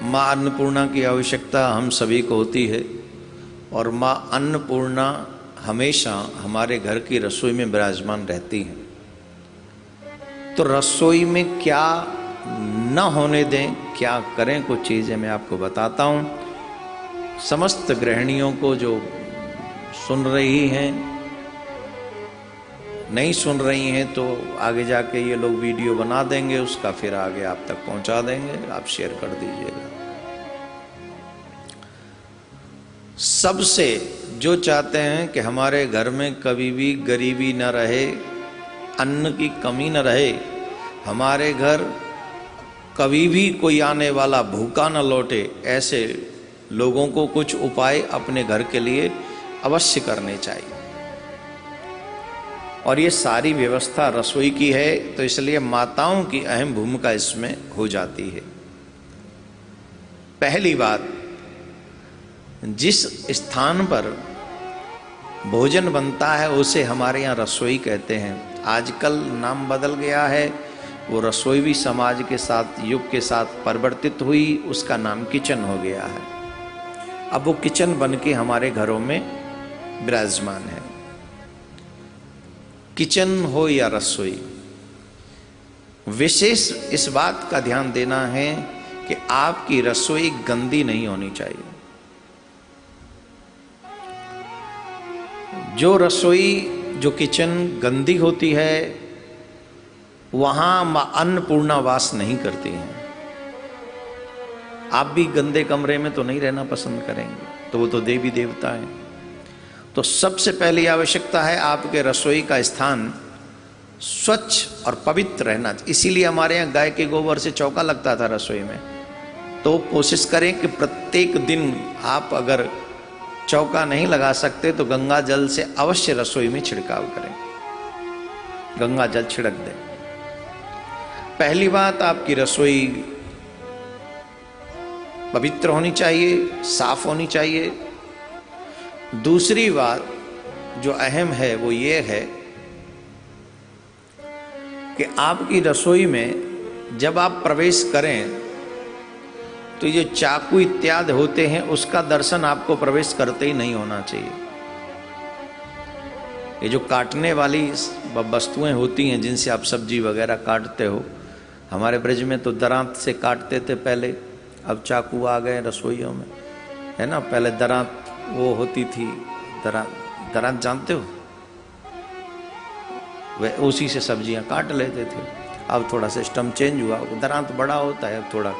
माँ अन्नपूर्णा की आवश्यकता हम सभी को होती है और माँ अन्नपूर्णा हमेशा हमारे घर की रसोई में विराजमान रहती हैं। तो रसोई में क्या न होने दें, क्या करें, कुछ चीज़ें मैं आपको बताता हूँ। समस्त गृहिणियों को जो सुन रही हैं, नहीं सुन रही हैं तो आगे जाके ये लोग वीडियो बना देंगे, उसका फिर आगे आप तक पहुंचा देंगे, आप शेयर कर दीजिएगा। सबसे जो चाहते हैं कि हमारे घर में कभी भी गरीबी न रहे, अन्न की कमी न रहे, हमारे घर कभी भी कोई आने वाला भूखा न लौटे, ऐसे लोगों को कुछ उपाय अपने घर के लिए अवश्य करने चाहिए। और ये सारी व्यवस्था रसोई की है, तो इसलिए माताओं की अहम भूमिका इसमें हो जाती है। पहली बात, जिस स्थान पर भोजन बनता है उसे हमारे यहाँ रसोई कहते हैं। आजकल नाम बदल गया है, वो रसोई भी समाज के साथ, युग के साथ परिवर्तित हुई, उसका नाम किचन हो गया है। अब वो किचन बन के हमारे घरों में विराजमान है। किचन हो या रसोई, विशेष इस बात का ध्यान देना है कि आपकी रसोई गंदी नहीं होनी चाहिए। जो रसोई, जो किचन गंदी होती है, वहां मां अन्नपूर्णा वास नहीं करती हैं। आप भी गंदे कमरे में तो नहीं रहना पसंद करेंगे, तो वो तो देवी देवता हैं। तो सबसे पहली आवश्यकता है आपके रसोई का स्थान स्वच्छ और पवित्र रहना। इसीलिए हमारे यहाँ गाय के गोबर से चौका लगता था रसोई में। तो कोशिश करें कि प्रत्येक दिन आप अगर चौका नहीं लगा सकते तो गंगा जल से अवश्य रसोई में छिड़काव करें, गंगा जल छिड़क दें। पहली बात, आपकी रसोई पवित्र होनी चाहिए, साफ होनी चाहिए। दूसरी बात जो अहम है वो ये है कि आपकी रसोई में जब आप प्रवेश करें तो ये चाकू इत्यादि होते हैं, उसका दर्शन आपको प्रवेश करते ही नहीं होना चाहिए। ये जो काटने वाली वस्तुएं होती हैं जिनसे आप सब्जी वगैरह काटते हो, हमारे ब्रज में तो दरांत से काटते थे पहले, अब चाकू आ गए रसोइयों में, है ना। पहले दरांत वो होती थी, दरांत जानते हो, वे उसी से सब्जियां काट लेते थे। अब थोड़ा सिस्टम चेंज हुआ, दरांत बड़ा होता है, अब थोड़ा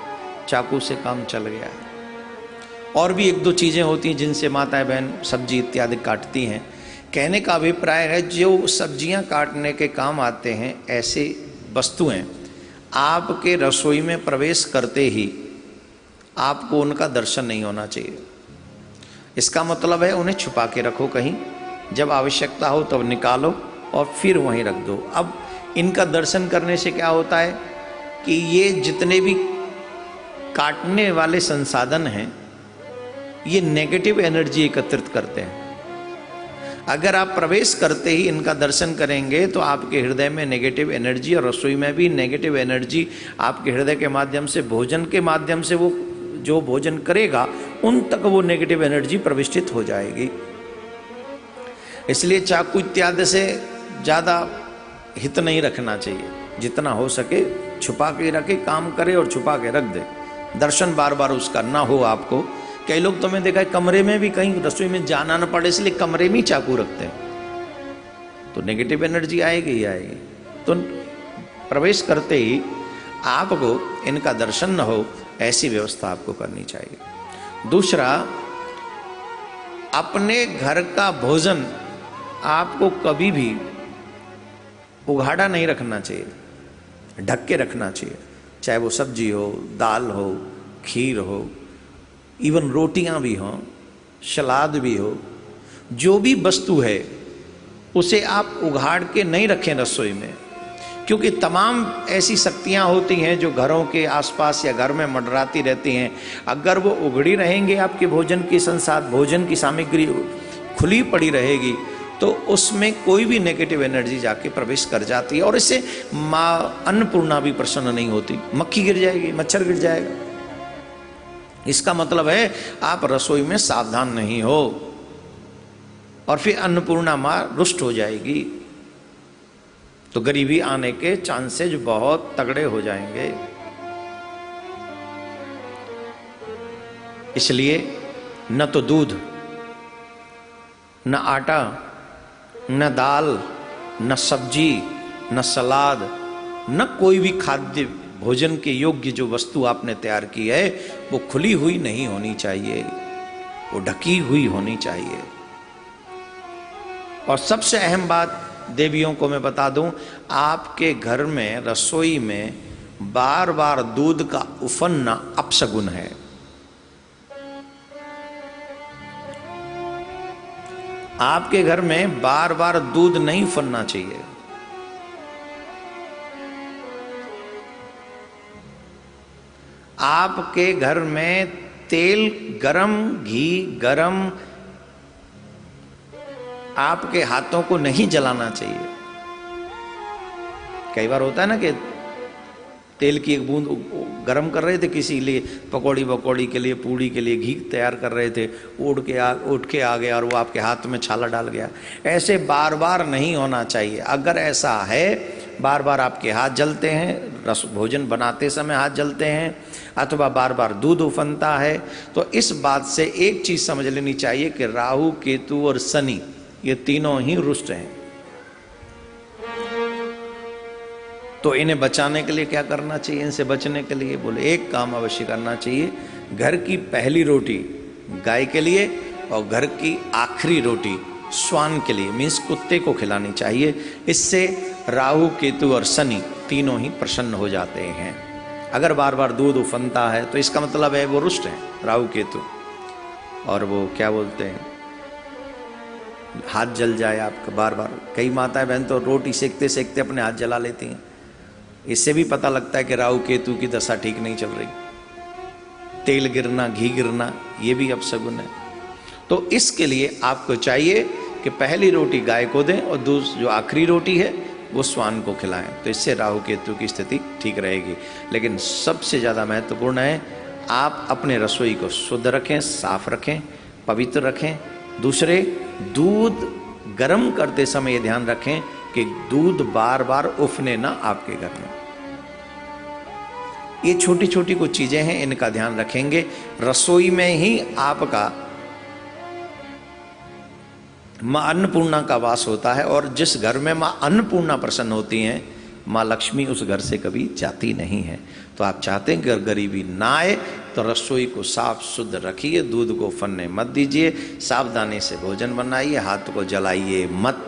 चाकू से काम चल गया है। और भी एक दो चीज़ें होती हैं जिनसे माताएं बहन सब्जी इत्यादि काटती हैं। कहने का अभिप्राय है जो सब्जियां काटने के काम आते हैं, ऐसे वस्तुएं आपके रसोई में प्रवेश करते ही आपको उनका दर्शन नहीं होना चाहिए। इसका मतलब है उन्हें छुपा के रखो कहीं, जब आवश्यकता हो तब निकालो और फिर वहीं रख दो। अब इनका दर्शन करने से क्या होता है कि ये जितने भी काटने वाले संसाधन हैं, ये नेगेटिव एनर्जी एकत्रित करते हैं। अगर आप प्रवेश करते ही इनका दर्शन करेंगे तो आपके हृदय में नेगेटिव एनर्जी, और रसोई में भी नेगेटिव एनर्जी आपके हृदय के माध्यम से, भोजन के माध्यम से, वो जो भोजन करेगा उन तक वो नेगेटिव एनर्जी प्रविष्टित हो जाएगी। इसलिए चाकू इत्यादि से ज़्यादा हित नहीं रखना चाहिए, जितना हो सके छुपा के रखे, काम करे और छुपा के रख दे, दर्शन बार बार उसका ना हो आपको। कई लोग तो मैं देखा है कमरे में भी, कहीं रसोई में जाना न पड़े इसलिए कमरे में ही चाकू रखते हैं, तो नेगेटिव एनर्जी आएगी ही आएगी। तो प्रवेश करते ही आपको इनका दर्शन न हो, ऐसी व्यवस्था आपको करनी चाहिए। दूसरा, अपने घर का भोजन आपको कभी भी उघाड़ा नहीं रखना चाहिए, ढक के रखना चाहिए। चाहे वो सब्जी हो, दाल हो, खीर हो, इवन रोटियां भी हों, सलाद भी हो, जो भी वस्तु है उसे आप उघाड़ के नहीं रखें रसोई में, क्योंकि तमाम ऐसी शक्तियां होती हैं जो घरों के आसपास या घर में मंडराती रहती हैं। अगर वो उघड़ी रहेंगे, आपके भोजन की भोजन की सामग्री खुली पड़ी रहेगी, तो उसमें कोई भी नेगेटिव एनर्जी जाके प्रवेश कर जाती है और इससे माँ अन्नपूर्णा भी प्रसन्न नहीं होती। मक्खी गिर जाएगी, मच्छर गिर जाएगा। इसका मतलब है आप रसोई में सावधान नहीं हो और फिर अन्नपूर्णा माँ रुष्ट हो जाएगी, तो गरीबी आने के चांसेज बहुत तगड़े हो जाएंगे। इसलिए न तो दूध, न आटा, न दाल, न सब्जी, न सलाद, न कोई भी खाद्य भोजन के योग्य जो वस्तु आपने तैयार की है वो खुली हुई नहीं होनी चाहिए, वो ढकी हुई होनी चाहिए। और सबसे अहम बात देवियों को मैं बता दूं, आपके घर में रसोई में बार बार दूध का उफनना अपशगुन है। आपके घर में बार बार दूध नहीं उफनना चाहिए। आपके घर में तेल गरम, घी गरम आपके हाथों को नहीं जलाना चाहिए। कई बार होता है ना कि तेल की एक बूंद गरम कर रहे थे किसी लिए, पकौड़ी के लिए, पूड़ी के लिए घी तैयार कर रहे थे, उठ के आ गया और वो आपके हाथ में छाला डाल गया। ऐसे बार बार नहीं होना चाहिए। अगर ऐसा है, बार बार आपके हाथ जलते हैं, भोजन बनाते समय हाथ जलते हैं, अथवा बार बार दूध उफनता है, तो इस बात से एक चीज समझ लेनी चाहिए कि राहु, केतु और शनि ये तीनों ही रुष्ट हैं। तो इन्हें बचाने के लिए क्या करना चाहिए? इनसे बचने के लिए बोले एक काम अवश्य करना चाहिए, घर की पहली रोटी गाय के लिए और घर की आखिरी रोटी श्वान के लिए, मीन्स कुत्ते को खिलानी चाहिए। इससे राहु, केतु और शनि तीनों ही प्रसन्न हो जाते हैं। अगर बार बार दूध उफनता है तो इसका मतलब है वो रुष्ट हैं, राहु केतु। और वो क्या बोलते हैं, हाथ जल जाए आपका बार बार। कई माताएं बहन तो रोटी सेकते सेकते अपने हाथ जला लेती हैं। इससे भी पता लगता है कि राहु केतु की दशा ठीक नहीं चल रही। तेल गिरना, घी गिरना, ये भी अपशगुन है। तो इसके लिए आपको चाहिए कि पहली रोटी गाय को दें और दूसरी जो आखिरी रोटी है वो श्वान को खिलाएं। तो इससे राहु केतु की स्थिति ठीक रहेगी। लेकिन सबसे ज़्यादा महत्वपूर्ण है आप अपने रसोई को शुद्ध रखें, साफ रखें, पवित्र रखें। दूसरे, दूध गर्म करते समय ये ध्यान रखें कि दूध बार बार उफने ना आपके घर में। ये छोटी छोटी कुछ चीजें हैं, इनका ध्यान रखेंगे। रसोई में ही आपका मां अन्नपूर्णा का वास होता है, और जिस घर में मां अन्नपूर्णा प्रसन्न होती हैं, मां लक्ष्मी उस घर से कभी जाती नहीं है। तो आप चाहते हैं कि गरीबी ना आए तो रसोई को साफ शुद्ध रखिए, दूध को फनने मत दीजिए, सावधानी से भोजन बनाइए, हाथ को जलाइए मत।